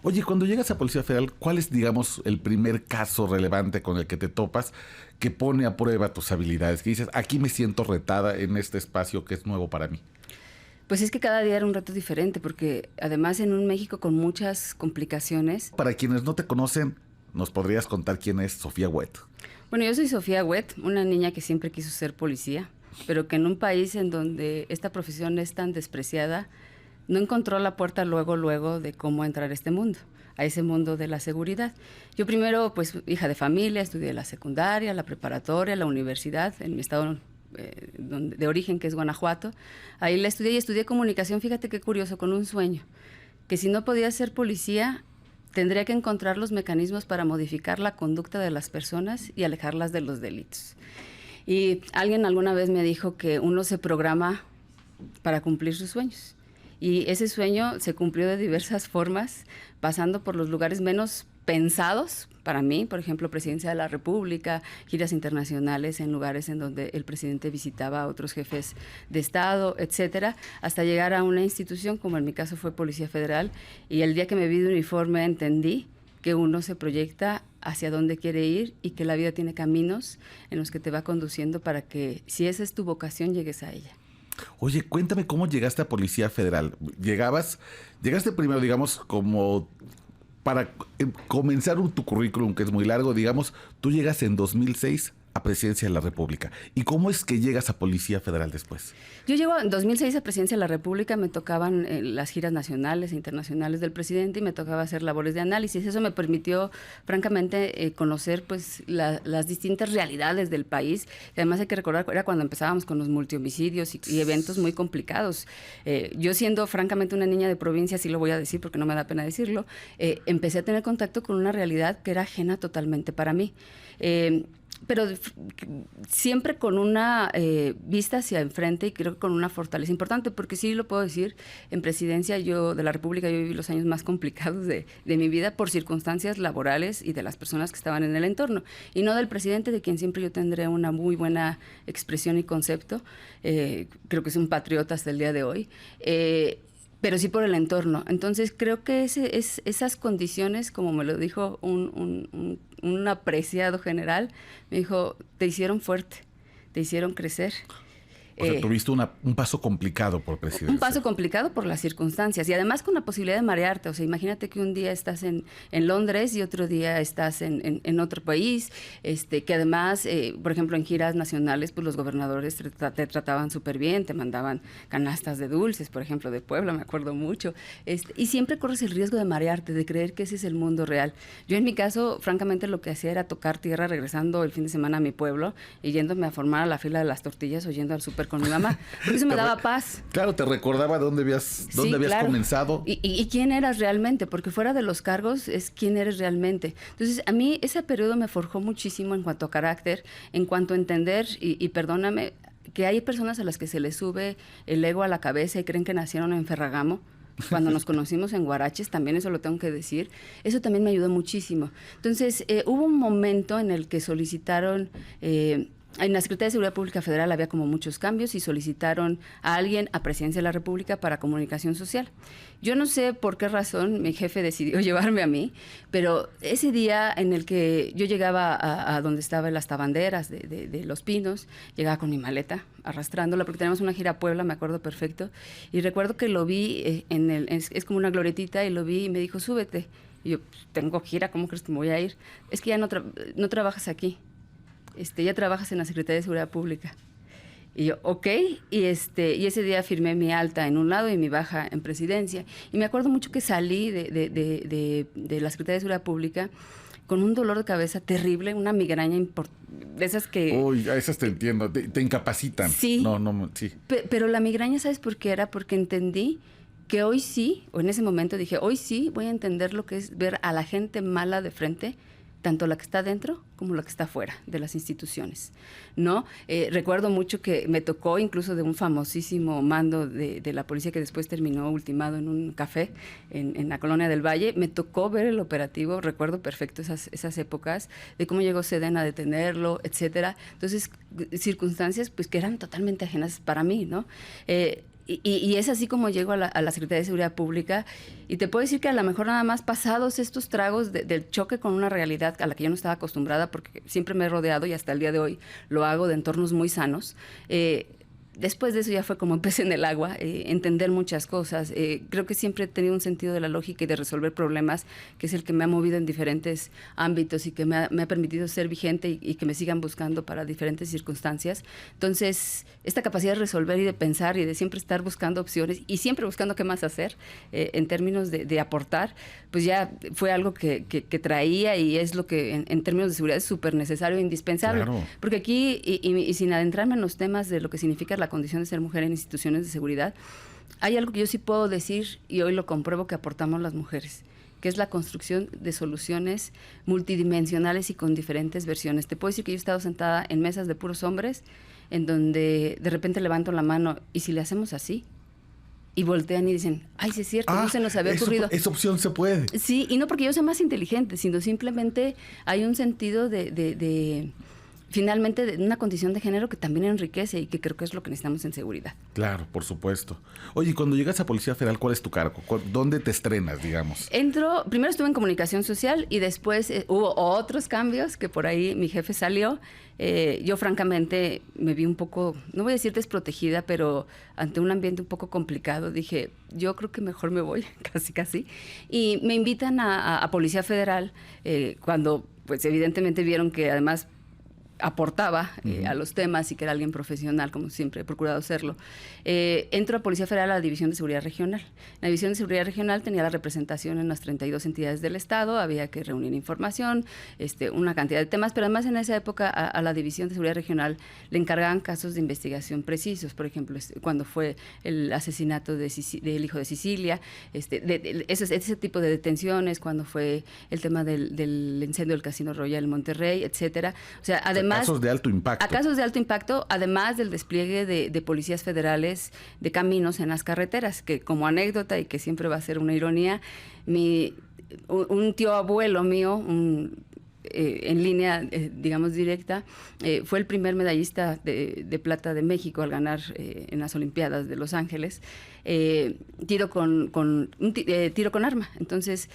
Oye, cuando llegas a Policía Federal, ¿cuál es, digamos, el primer caso relevante con el que te topas que pone a prueba tus habilidades? Que dices, aquí me siento retada en este espacio que es nuevo para mí. Pues es que cada día era un reto diferente, porque además en un México con muchas complicaciones. Para quienes no te conocen, ¿nos podrías contar quién es Sofía Huet? Bueno, yo soy Sofía Huet, una niña que siempre quiso ser policía, pero que en un país en donde esta profesión es tan despreciada, no encontró la puerta luego de cómo entrar a este mundo, a ese mundo de la seguridad. Yo primero, pues, hija de familia, estudié la secundaria, la preparatoria, la universidad, en mi estado de origen, que es Guanajuato. Ahí la estudié y estudié comunicación, fíjate qué curioso, con un sueño, que si no podía ser policía, tendría que encontrar los mecanismos para modificar la conducta de las personas y alejarlas de los delitos. Y alguien alguna vez me dijo que uno se programa para cumplir sus sueños. Y ese sueño se cumplió de diversas formas, pasando por los lugares menos pensados para mí, por ejemplo, Presidencia de la República, giras internacionales en lugares en donde el presidente visitaba a otros jefes de Estado, etcétera, hasta llegar a una institución, como en mi caso fue Policía Federal, y el día que me vi de uniforme entendí que uno se proyecta hacia dónde quiere ir y que la vida tiene caminos en los que te va conduciendo para que, si esa es tu vocación, llegues a ella. Oye, cuéntame cómo llegaste a Policía Federal. Llegaste primero, digamos, como para comenzar tu currículum, que es muy largo, digamos, tú llegas en 2006 a Presidencia de la República. ¿Y cómo es que llegas a Policía Federal después? Yo llego en 2006 a Presidencia de la República, me tocaban las giras nacionales e internacionales del presidente y me tocaba hacer labores de análisis. Eso me permitió, francamente, conocer pues las distintas realidades del país. Y además hay que recordar, era cuando empezábamos con los multihomicidios y eventos muy complicados. Yo siendo, francamente, una niña de provincia, sí lo voy a decir porque no me da pena decirlo, empecé a tener contacto con una realidad que era ajena totalmente para mí. Pero siempre con una vista hacia enfrente y creo que con una fortaleza importante, porque sí lo puedo decir, en Presidencia de la República yo viví los años más complicados de mi vida por circunstancias laborales y de las personas que estaban en el entorno, y no del presidente, de quien siempre yo tendré una muy buena expresión y concepto. Creo que es un patriota hasta el día de hoy. Pero sí por el entorno. Entonces creo que esas condiciones, como me lo dijo un apreciado general, me dijo, te hicieron fuerte, te hicieron crecer. O sea, tuviste un paso complicado por Presidencia. Un paso complicado por las circunstancias y además con la posibilidad de marearte. O sea, imagínate que un día estás en Londres y otro día estás en otro país, que además, por ejemplo, en giras nacionales, pues los gobernadores te trataban súper bien, te mandaban canastas de dulces, por ejemplo, de Puebla, me acuerdo mucho. Y siempre corres el riesgo de marearte, de creer que ese es el mundo real. Yo en mi caso, francamente, lo que hacía era tocar tierra regresando el fin de semana a mi pueblo y yéndome a formar a la fila de las tortillas o yendo al súper con mi mamá, porque eso me daba paz. Claro, te recordaba dónde habías claro. comenzado. Y quién eras realmente, porque fuera de los cargos es quién eres realmente. Entonces, a mí ese periodo me forjó muchísimo en cuanto a carácter, en cuanto a entender, y perdóname, que hay personas a las que se les sube el ego a la cabeza y creen que nacieron en Ferragamo. Cuando nos conocimos en Guaraches, también eso lo tengo que decir, eso también me ayudó muchísimo. Entonces, hubo un momento en el que solicitaron... en la Secretaría de Seguridad Pública Federal había como muchos cambios y solicitaron a alguien a Presidencia de la República para comunicación social. Yo no sé por qué razón mi jefe decidió llevarme a mí, pero ese día en el que yo llegaba a donde estaban las tabanderas de Los Pinos, llegaba con mi maleta arrastrándola, porque tenemos una gira a Puebla, me acuerdo perfecto, y recuerdo que lo vi es como una glorietita, y lo vi y me dijo, súbete. Y yo, tengo gira, ¿cómo crees que me voy a ir? Es que ya no trabajas aquí. Ya trabajas en la Secretaría de Seguridad Pública. Y yo, ok, y ese día firmé mi alta en un lado y mi baja en Presidencia. Y me acuerdo mucho que salí de la Secretaría de Seguridad Pública con un dolor de cabeza terrible, una migraña de esas que... Uy, a esas te entiendo, te incapacitan. Sí, sí. Pero la migraña, ¿sabes por qué era? Porque entendí que hoy sí, o en ese momento dije, hoy sí voy a entender lo que es ver a la gente mala de frente, tanto la que está dentro como la que está fuera de las instituciones, ¿no? Recuerdo mucho que me tocó incluso de un famosísimo mando de la policía que después terminó ultimado en un café en la Colonia del Valle. Me tocó ver el operativo, recuerdo perfecto esas épocas, de cómo llegó Sedena a detenerlo, etcétera. Entonces, circunstancias pues que eran totalmente ajenas para mí, ¿no? Y es así como llego a la Secretaría de Seguridad Pública, y te puedo decir que a lo mejor nada más pasados estos tragos del choque con una realidad a la que yo no estaba acostumbrada, porque siempre me he rodeado y hasta el día de hoy lo hago de entornos muy sanos. Después de eso ya fue como un pez en el agua, entender muchas cosas. Creo que siempre he tenido un sentido de la lógica y de resolver problemas, que es el que me ha movido en diferentes ámbitos y que me ha permitido ser vigente y que me sigan buscando para diferentes circunstancias. Entonces, esta capacidad de resolver y de pensar y de siempre estar buscando opciones y siempre buscando qué más hacer en términos de aportar, pues ya fue algo que traía, y es lo que en términos de seguridad es súper necesario e indispensable. Claro. Porque aquí, y sin adentrarme en los temas de lo que significa la condición de ser mujer en instituciones de seguridad, hay algo que yo sí puedo decir, y hoy lo compruebo, que aportamos las mujeres, que es la construcción de soluciones multidimensionales y con diferentes versiones. Te puedo decir que yo he estado sentada en mesas de puros hombres, en donde de repente levanto la mano, y si le hacemos así, y voltean y dicen, ay, sí es cierto, no se nos había ocurrido. Esa opción se puede. Sí, y no porque yo sea más inteligente, sino simplemente hay un sentido finalmente, de una condición de género que también enriquece, y que creo que es lo que necesitamos en seguridad. Claro, por supuesto. Oye, cuando llegas a Policía Federal, ¿cuál es tu cargo? ¿Dónde te estrenas, digamos? Primero estuve en comunicación social, y después hubo otros cambios, que por ahí mi jefe salió. Yo francamente me vi un poco, no voy a decir desprotegida, pero ante un ambiente un poco complicado, dije, yo creo que mejor me voy, casi. Y me invitan a Policía Federal, cuando pues evidentemente vieron que además aportaba a los temas y que era alguien profesional, como siempre he procurado serlo. Entro a Policía Federal a la División de Seguridad Regional. La División de Seguridad Regional tenía la representación en las 32 entidades del Estado, había que reunir información, una cantidad de temas, pero además en esa época a la División de Seguridad Regional le encargaban casos de investigación precisos, por ejemplo, cuando fue el asesinato del hijo de Sicilia, ese tipo de detenciones, cuando fue el tema del incendio del Casino Royal en Monterrey, etcétera. O sea, además, casos de alto impacto. A casos de alto impacto, además del despliegue de policías federales de caminos en las carreteras, que como anécdota, y que siempre va a ser una ironía, un tío abuelo mío, en línea, digamos, directa, fue el primer medallista de plata de México al ganar en las Olimpiadas de Los Ángeles, tiro con arma. Entonces,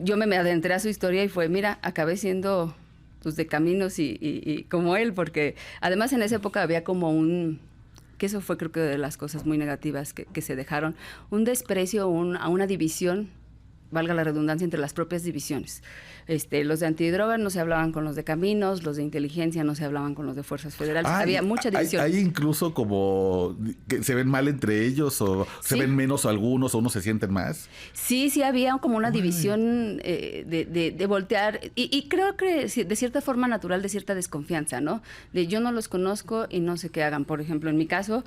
yo me adentré a su historia y fue, mira, acabé siendo pues de caminos y como él, porque además en esa época había como que eso fue creo que de las cosas muy negativas que se dejaron, un desprecio a una división, valga la redundancia, entre las propias divisiones. Los de antidrogas no se hablaban con los de caminos, los de inteligencia no se hablaban con los de fuerzas federales. Había mucha división. Hay incluso como que se ven mal entre ellos, o se ven menos algunos, o unos se sienten más. Sí, había como una división de voltear, y creo que de cierta forma natural, de cierta desconfianza, ¿no? De yo no los conozco y no sé qué hagan. Por ejemplo, en mi caso,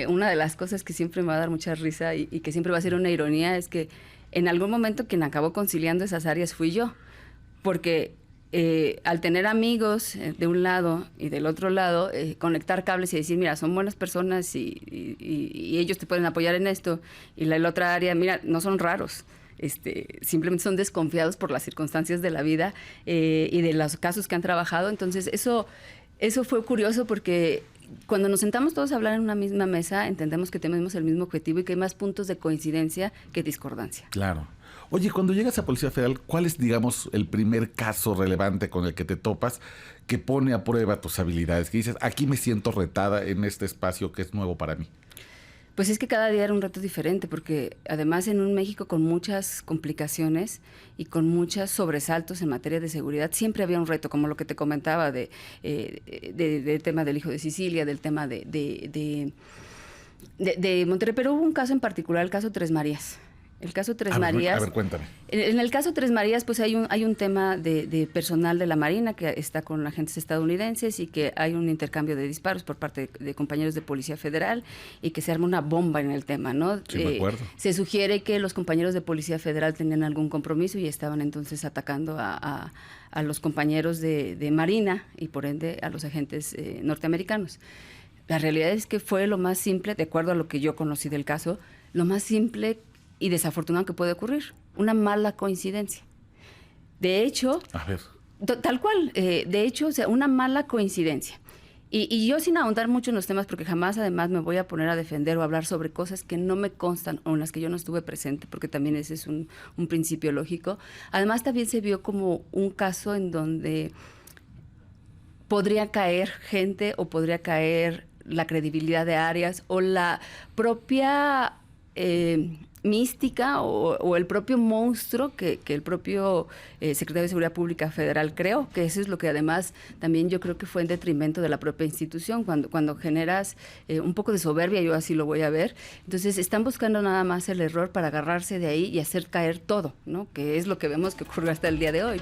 una de las cosas que siempre me va a dar mucha risa y que siempre va a ser una ironía es que en algún momento quien acabó conciliando esas áreas fui yo, porque al tener amigos de un lado y del otro lado, conectar cables y decir, mira, son buenas personas y ellos te pueden apoyar en esto, y la otra área, mira, no son raros. Simplemente son desconfiados por las circunstancias de la vida y de los casos que han trabajado. Entonces, eso fue curioso, porque cuando nos sentamos todos a hablar en una misma mesa, entendemos que tenemos el mismo objetivo y que hay más puntos de coincidencia que discordancia. Claro. Oye, cuando llegas a Policía Federal, ¿cuál es, digamos, el primer caso relevante con el que te topas que pone a prueba tus habilidades? Que dices, aquí me siento retada en este espacio que es nuevo para mí. Pues es que cada día era un reto diferente, porque además en un México con muchas complicaciones y con muchos sobresaltos en materia de seguridad, siempre había un reto, como lo que te comentaba del tema del hijo de Sicilia, del tema de Monterrey, pero hubo un caso en particular, el caso Tres Marías. El caso Tres Marías. A ver, cuéntame. En el caso Tres Marías, pues hay un tema de personal de la Marina que está con agentes estadounidenses, y que hay un intercambio de disparos por parte de compañeros de Policía Federal, y que se arma una bomba en el tema, ¿no? Sí, me acuerdo. Se sugiere que los compañeros de Policía Federal tenían algún compromiso y estaban entonces atacando a los compañeros de Marina y por ende a los agentes norteamericanos. La realidad es que fue lo más simple, de acuerdo a lo que yo conocí del caso, lo más simple y desafortunado que puede ocurrir, una mala coincidencia. De hecho, a ver, tal cual, de hecho, o sea, una mala coincidencia. Y yo sin ahondar mucho en los temas, porque jamás además me voy a poner a defender o hablar sobre cosas que no me constan o en las que yo no estuve presente, porque también ese es un principio lógico. Además también se vio como un caso en donde podría caer gente o podría caer la credibilidad de Arias o la propia mística o el propio monstruo que el propio secretario de Seguridad Pública Federal creó, que eso es lo que además también yo creo que fue en detrimento de la propia institución, cuando generas un poco de soberbia, yo así lo voy a ver. Entonces están buscando nada más el error para agarrarse de ahí y hacer caer todo, ¿no? Que es lo que vemos que ocurre hasta el día de hoy.